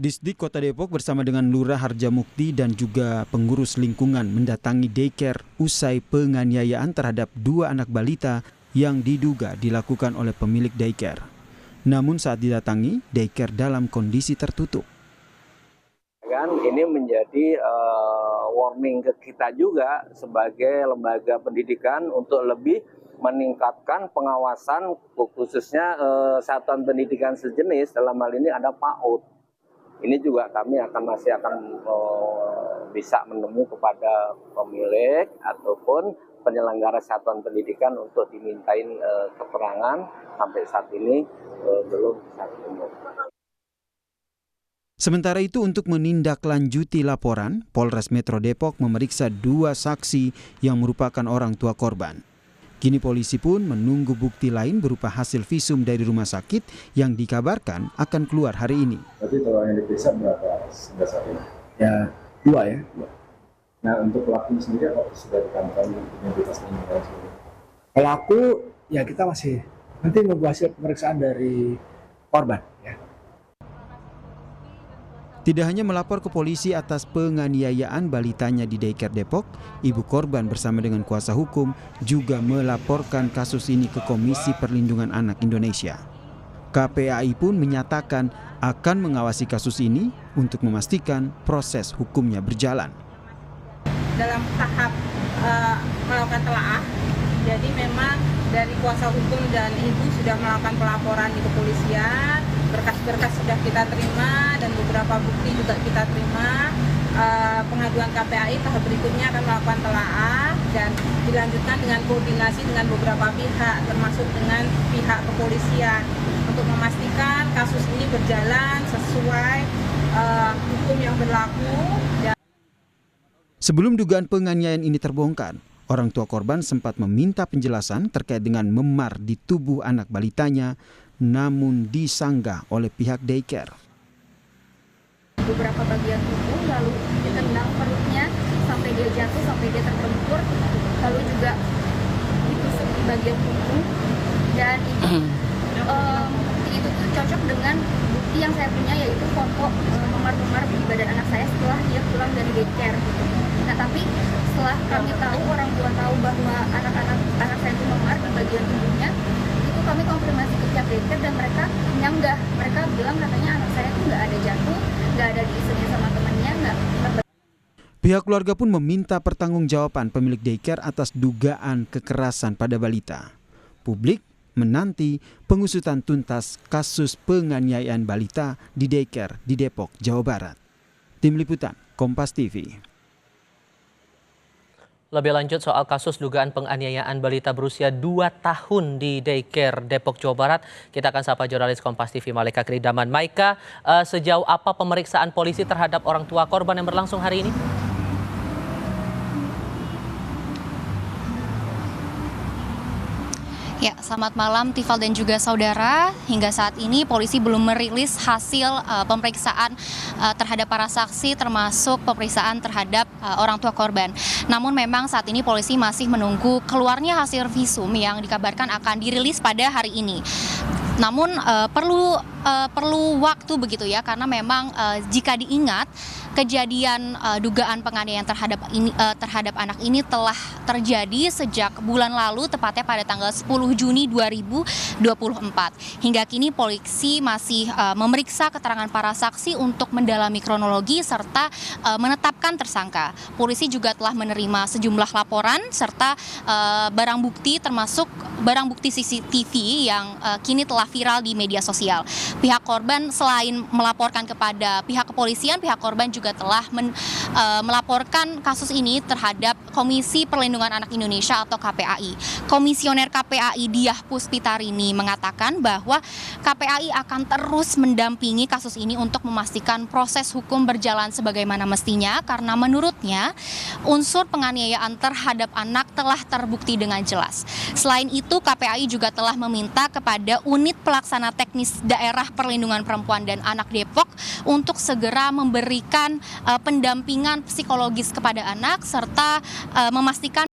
Disdik Kota Depok bersama dengan Lurah Harjamukti dan juga pengurus lingkungan mendatangi daycare usai penganiayaan terhadap 2 anak balita yang diduga dilakukan oleh pemilik daycare. Namun saat didatangi, daycare dalam kondisi tertutup. Ini menjadi warning ke kita juga sebagai lembaga pendidikan untuk lebih meningkatkan pengawasan khususnya satuan pendidikan sejenis, dalam hal ini ada PAUD. Ini juga kami masih akan bisa menemui kepada pemilik ataupun penyelenggara satuan pendidikan untuk dimintain keterangan. Sampai saat ini belum bisa ketemu. Sementara itu untuk menindaklanjuti laporan, Polres Metro Depok memeriksa 2 saksi yang merupakan orang tua korban. Kini polisi pun menunggu bukti lain berupa hasil visum dari rumah sakit yang dikabarkan akan keluar hari ini. Berarti kalau yang diperiksa berapa sudah saat ini? Ya, 2 ya. Nah, untuk pelaku sendiri apa sudah ditemukan identitasnya? Pelaku ya kita masih nanti menunggu hasil pemeriksaan dari korban ya. Tidak hanya melapor ke polisi atas penganiayaan balitanya di daycare Depok, ibu korban bersama dengan kuasa hukum juga melaporkan kasus ini ke Komisi Perlindungan Anak Indonesia. KPAI pun menyatakan akan mengawasi kasus ini untuk memastikan proses hukumnya berjalan. Dalam tahap melakukan telaah, jadi memang dari kuasa hukum dan ibu sudah melakukan pelaporan di kepolisian, berkas-berkas sudah kita terima dan beberapa bukti juga kita terima. Pengaduan KPAI tahap berikutnya akan melakukan telaah dan dilanjutkan dengan koordinasi dengan beberapa pihak, termasuk dengan pihak kepolisian untuk memastikan kasus ini berjalan sesuai hukum yang berlaku. Sebelum dugaan penganiayaan ini terbongkar, orang tua korban sempat meminta penjelasan terkait dengan memar di tubuh anak balitanya, namun disanggah oleh pihak daycare. Beberapa bagian tubuh, lalu ditendang perutnya sampai dia jatuh, sampai dia terbentur, lalu juga ditusuk di bagian punggung, dan itu tuh cocok dengan bukti yang saya punya, yaitu foto memar-memar di badan anak saya setelah dia pulang dari daycare. Nah, tapi setelah kami tahu, orang tua tahu bahwa anak saya itu memar di bagian tubuhnya, itu kami konfirmasi ke pihak daycare dan mereka nyanggah. Mereka bilang katanya anak saya itu nggak ada jatuh, nggak ada diisunya sama temannya, nggak. Pihak keluarga pun meminta pertanggungjawaban pemilik daycare atas dugaan kekerasan pada balita. Publik menanti pengusutan tuntas kasus penganiayaan balita di daycare di Depok, Jawa Barat. Tim Liputan, Kompas TV. Lebih lanjut soal kasus dugaan penganiayaan balita berusia 2 tahun di daycare Depok, Jawa Barat, kita akan sapa jurnalis Kompas TV Malaika Kridaman. Maika, sejauh apa pemeriksaan polisi terhadap orang tua korban yang berlangsung hari ini? Ya, selamat malam Tifal dan juga saudara. Hingga saat ini polisi belum merilis hasil pemeriksaan terhadap para saksi, termasuk pemeriksaan terhadap orang tua korban. Namun memang saat ini polisi masih menunggu keluarnya hasil visum yang dikabarkan akan dirilis pada hari ini. Namun perlu waktu begitu ya, karena memang jika diingat kejadian dugaan penganiayaan terhadap anak ini telah terjadi sejak bulan lalu, tepatnya pada tanggal 10 Juni 2024. Hingga kini polisi masih memeriksa keterangan para saksi untuk mendalami kronologi serta menetapkan tersangka. Polisi juga telah menerima sejumlah laporan serta barang bukti, termasuk barang bukti CCTV yang kini telah viral di media sosial. Pihak korban selain melaporkan kepada pihak kepolisian, pihak korban juga telah melaporkan kasus ini terhadap Komisi Perlindungan Anak Indonesia atau KPAI. Komisioner KPAI Diah Puspitarini mengatakan bahwa KPAI akan terus mendampingi kasus ini untuk memastikan proses hukum berjalan sebagaimana mestinya, karena menurutnya unsur penganiayaan terhadap anak telah terbukti dengan jelas. Selain itu, KPAI juga telah meminta kepada Unit Pelaksana Teknis Daerah Perlindungan Perempuan dan Anak Depok untuk segera memberikan pendampingan psikologis kepada anak serta memastikan